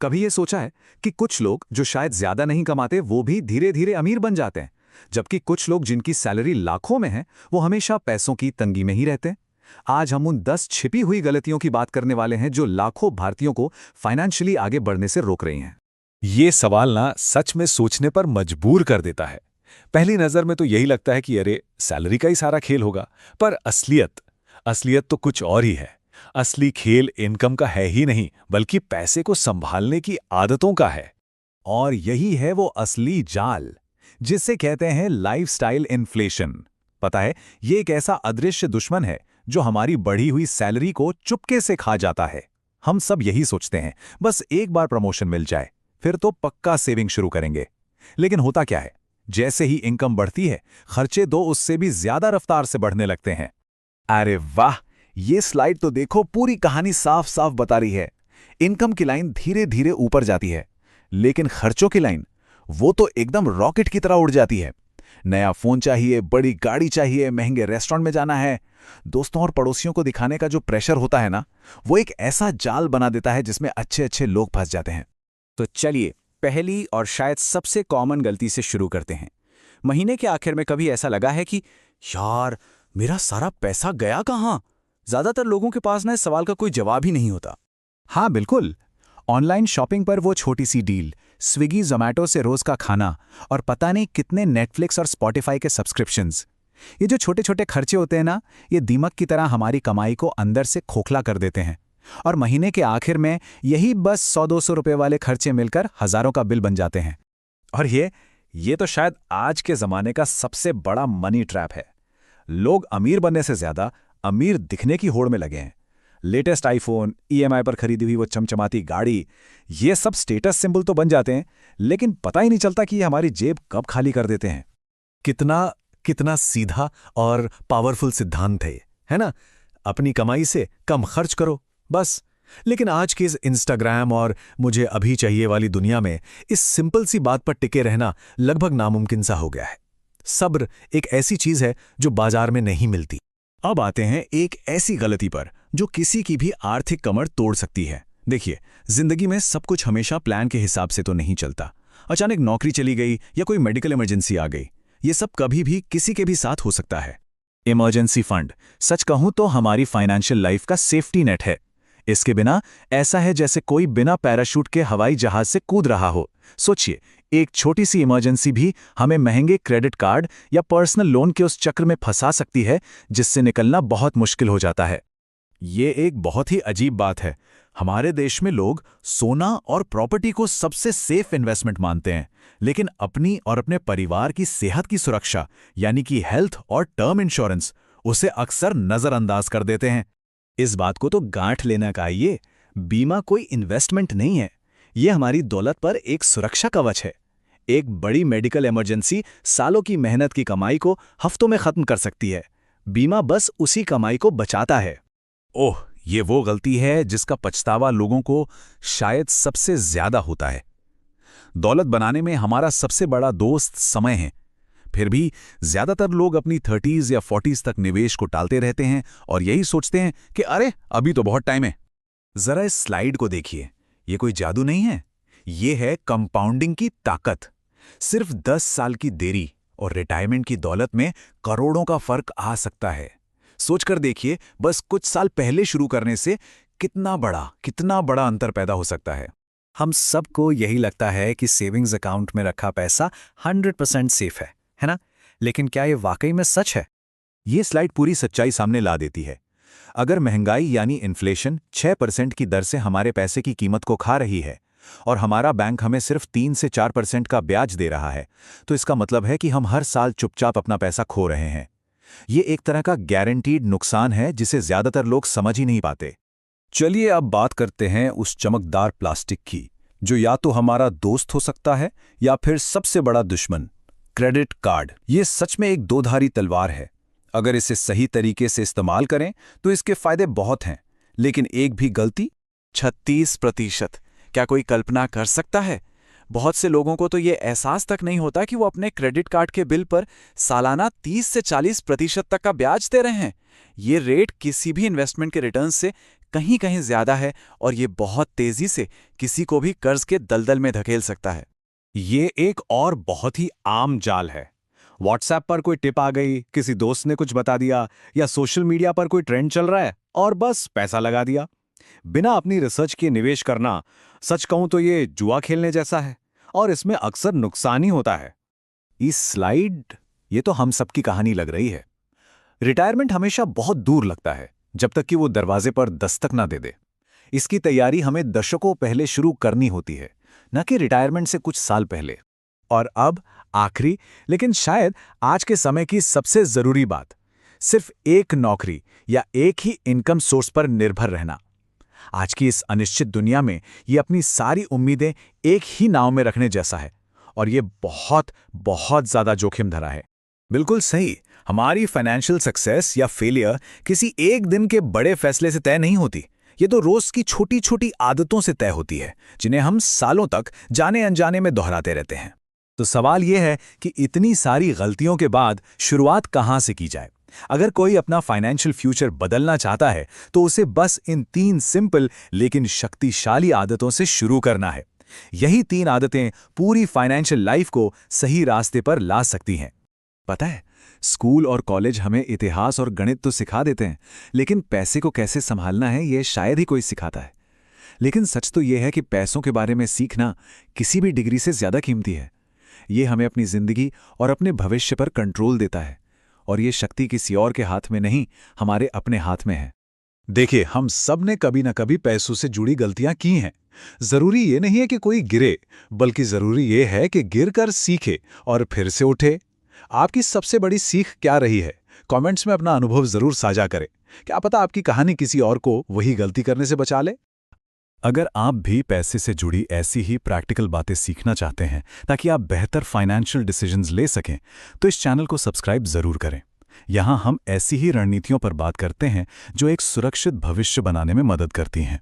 कभी ये सोचा है कि कुछ लोग जो शायद ज्यादा नहीं कमाते वो भी धीरे धीरे अमीर बन जाते हैं, जबकि कुछ लोग जिनकी सैलरी लाखों में है वो हमेशा पैसों की तंगी में ही रहते हैं। आज हम उन 10 छिपी हुई गलतियों की बात करने वाले हैं जो लाखों भारतीयों को फाइनेंशियली आगे बढ़ने से रोक रही हैं। ये सवाल ना सच में सोचने पर मजबूर कर देता है। पहली नजर में तो यही लगता है कि अरे सैलरी का ही सारा खेल होगा, पर असलियत असलियत तो कुछ और ही है। असली खेल इनकम का है ही नहीं, बल्कि पैसे को संभालने की आदतों का है। और यही है वो असली जाल, जिसे कहते हैं लाइफस्टाइल इन्फ्लेशन। पता है, ये एक ऐसा अदृश्य दुश्मन है जो हमारी बढ़ी हुई सैलरी को चुपके से खा जाता है। हम सब यही सोचते हैं, बस एक बार प्रमोशन मिल जाए फिर तो पक्का सेविंग शुरू करेंगे। लेकिन होता क्या है, जैसे ही इनकम बढ़ती है खर्चे दो उससे भी ज्यादा रफ्तार से बढ़ने लगते हैं। अरे वाह, ये स्लाइड तो देखो पूरी कहानी साफ साफ बता रही है। इनकम की लाइन धीरे धीरे ऊपर जाती है, लेकिन खर्चों की लाइन वो तो एकदम रॉकेट की तरह उड़ जाती है। नया फोन चाहिए, बड़ी गाड़ी चाहिए, महंगे रेस्टोरेंट में जाना है। दोस्तों और पड़ोसियों को दिखाने का जो प्रेशर होता है ना, वो एक ऐसा जाल बना देता है जिसमें अच्छे अच्छे लोग फंस जाते हैं। तो चलिए पहली और शायद सबसे कॉमन गलती से शुरू करते हैं। महीने के आखिर में कभी ऐसा लगा है कि यार मेरा सारा पैसा गया कहाँ? ज्यादातर लोगों के पास ना इस सवाल का कोई जवाब ही नहीं होता। हाँ बिल्कुल, ऑनलाइन शॉपिंग पर वो छोटी सी डील, स्विगी जोमैटो से रोज का खाना और पता नहीं कितने नेटफ्लिक्स और स्पॉटिफाई के सब्सक्रिप्शंस। ये जो छोटे छोटे खर्चे होते हैं ना, ये दीमक की तरह हमारी कमाई को अंदर से खोखला कर देते हैं। और महीने के आखिर में यही बस 100-200 रुपए वाले खर्चे मिलकर हजारों का बिल बन जाते हैं। और ये तो शायद आज के जमाने का सबसे बड़ा मनी ट्रैप है। लोग अमीर बनने से ज्यादा अमीर दिखने की होड़ में लगे हैं। लेटेस्ट आईफोन, ईएमआई पर खरीदी हुई वो चमचमाती गाड़ी, ये सब स्टेटस सिंबल तो बन जाते हैं, लेकिन पता ही नहीं चलता कि ये हमारी जेब कब खाली कर देते हैं। कितना कितना सीधा और पावरफुल सिद्धांत है ना? अपनी कमाई से कम खर्च करो बस। लेकिन आज के इस इंस्टाग्राम और मुझे अभी चाहिए वाली दुनिया में इस सिंपल सी बात पर टिके रहना लगभग नामुमकिन सा हो गया है। सब्र एक ऐसी चीज है जो बाजार में नहीं मिलती। अब आते हैं एक ऐसी गलती पर जो किसी की भी आर्थिक कमर तोड़ सकती है। देखिए, जिंदगी में सब कुछ हमेशा प्लान के हिसाब से तो नहीं चलता। अचानक नौकरी चली गई या कोई मेडिकल इमरजेंसी आ गई, ये सब कभी भी किसी के भी साथ हो सकता है। इमरजेंसी फंड, सच कहूं तो हमारी फाइनेंशियल लाइफ का सेफ्टी नेट है। इसके बिना ऐसा है जैसे कोई बिना पैराशूट के हवाई जहाज से कूद रहा हो। सोचिए, एक छोटी सी इमरजेंसी भी हमें महंगे क्रेडिट कार्ड या पर्सनल लोन के उस चक्र में फंसा सकती है जिससे निकलना बहुत मुश्किल हो जाता है। ये एक बहुत ही अजीब बात है। हमारे देश में लोग सोना और प्रॉपर्टी को सबसे सेफ इन्वेस्टमेंट मानते हैं, लेकिन अपनी और अपने परिवार की सेहत की सुरक्षा यानी कि हेल्थ और टर्म इंश्योरेंस उसे अक्सर नजरअंदाज कर देते हैं। इस बात को तो गांठ लेना चाहिए। बीमा कोई इन्वेस्टमेंट नहीं है, ये हमारी दौलत पर एक सुरक्षा कवच है। एक बड़ी मेडिकल इमरजेंसी सालों की मेहनत की कमाई को हफ्तों में खत्म कर सकती है। बीमा बस उसी कमाई को बचाता है। ओह, ये वो गलती है जिसका पछतावा लोगों को शायद सबसे ज्यादा होता है। दौलत बनाने में हमारा सबसे बड़ा दोस्त समय है, फिर भी ज्यादातर लोग अपनी 30s या 40s तक निवेश को टालते रहते हैं और यही सोचते हैं कि अरे अभी तो बहुत टाइम है। जरा इस स्लाइड को देखिए, ये कोई जादू नहीं है, ये है कंपाउंडिंग की ताकत। सिर्फ 10 साल की देरी और रिटायरमेंट की दौलत में करोड़ों का फर्क आ सकता है। सोचकर देखिए, बस कुछ साल पहले शुरू करने से कितना बड़ा अंतर पैदा हो सकता है। हम सबको यही लगता है कि सेविंग्स अकाउंट में रखा पैसा 100% सेफ है ना? लेकिन क्या ये वाकई में सच है? ये स्लाइड पूरी सच्चाई सामने ला देती है। अगर महंगाई यानी इन्फ्लेशन 6% की दर से हमारे पैसे की कीमत को खा रही है और हमारा बैंक हमें सिर्फ 3 से 4% का ब्याज दे रहा है, तो इसका मतलब है कि हम हर साल चुपचाप अपना पैसा खो रहे हैं। ये एक तरह का गारंटीड नुकसान है जिसे ज्यादातर लोग समझ ही नहीं पाते। चलिए अब बात करते हैं उस चमकदार प्लास्टिक की, जो या तो हमारा दोस्त हो सकता है या फिर सबसे बड़ा दुश्मन, क्रेडिट कार्ड। ये सच में एक दोधारी तलवार है। अगर इसे सही तरीके से इस्तेमाल करें तो इसके फायदे बहुत हैं, लेकिन एक भी गलती 36%। क्या कोई कल्पना कर सकता है? बहुत से लोगों को तो ये एहसास तक नहीं होता कि वो अपने क्रेडिट कार्ड के बिल पर सालाना 30 से 40% तक का ब्याज दे रहे हैं। ये रेट किसी भी इन्वेस्टमेंट के रिटर्न से कहीं कहीं ज्यादा है और ये बहुत तेजी से किसी को भी कर्ज के दलदल में धकेल सकता है। ये एक और बहुत ही आम जाल है। व्हाट्सएप पर कोई टिप आ गई, किसी दोस्त ने कुछ बता दिया, या सोशल मीडिया पर कोई ट्रेंड चल रहा है और बस पैसा लगा दिया। बिना अपनी रिसर्च के निवेश करना, सच कहूं तो ये जुआ खेलने जैसा है और इसमें अक्सर नुकसान ही होता है। इस स्लाइड ये तो हम सबकी कहानी लग रही है। रिटायरमेंट हमेशा बहुत दूर लगता है जब तक कि वो दरवाजे पर दस्तक ना दे दे। इसकी तैयारी हमें दशकों पहले शुरू करनी होती है, न कि रिटायरमेंट से कुछ साल पहले। और अब आखिरी लेकिन शायद आज के समय की सबसे जरूरी बात, सिर्फ एक नौकरी या एक ही इनकम सोर्स पर निर्भर रहना। आज की इस अनिश्चित दुनिया में ये अपनी सारी उम्मीदें एक ही नाव में रखने जैसा है, और ये बहुत बहुत ज्यादा जोखिम धरा है। बिल्कुल सही। हमारी फाइनेंशियल सक्सेस या फेलियर किसी एक दिन के बड़े फैसले से तय नहीं होती। ये तो रोज की छोटी छोटी आदतों से तय होती है, जिन्हें हम सालों तक जाने अनजाने में दोहराते रहते हैं। तो सवाल यह है कि इतनी सारी गलतियों के बाद शुरुआत कहां से की जाए? अगर कोई अपना फाइनेंशियल फ्यूचर बदलना चाहता है तो उसे बस इन 3 सिंपल लेकिन शक्तिशाली आदतों से शुरू करना है। यही 3 आदतें पूरी फाइनेंशियल लाइफ को सही रास्ते पर ला सकती हैं। पता है, स्कूल और कॉलेज हमें इतिहास और गणित तो सिखा देते हैं, लेकिन पैसे को कैसे संभालना है ये शायद ही कोई सिखाता है। लेकिन सच तो यह है कि पैसों के बारे में सीखना किसी भी डिग्री से ज्यादा कीमती है। ये हमें अपनी जिंदगी और अपने भविष्य पर कंट्रोल देता है, और ये शक्ति किसी और के हाथ में नहीं, हमारे अपने हाथ में है। देखिए, हम सब ने कभी न कभी पैसों से जुड़ी गलतियां की हैं। जरूरी ये नहीं है कि कोई गिरे, बल्कि जरूरी ये है कि गिरकर सीखे और फिर से उठे। आपकी सबसे बड़ी सीख क्या रही है? कमेंट्स में अपना अनुभव जरूर साझा करें। क्या पता आपकी कहानी किसी और को वही गलती करने से बचा ले। अगर आप भी पैसे से जुड़ी ऐसी ही प्रैक्टिकल बातें सीखना चाहते हैं ताकि आप बेहतर फाइनेंशियल डिसीजंस ले सकें, तो इस चैनल को सब्सक्राइब जरूर करें। यहाँ हम ऐसी ही रणनीतियों पर बात करते हैं जो एक सुरक्षित भविष्य बनाने में मदद करती हैं।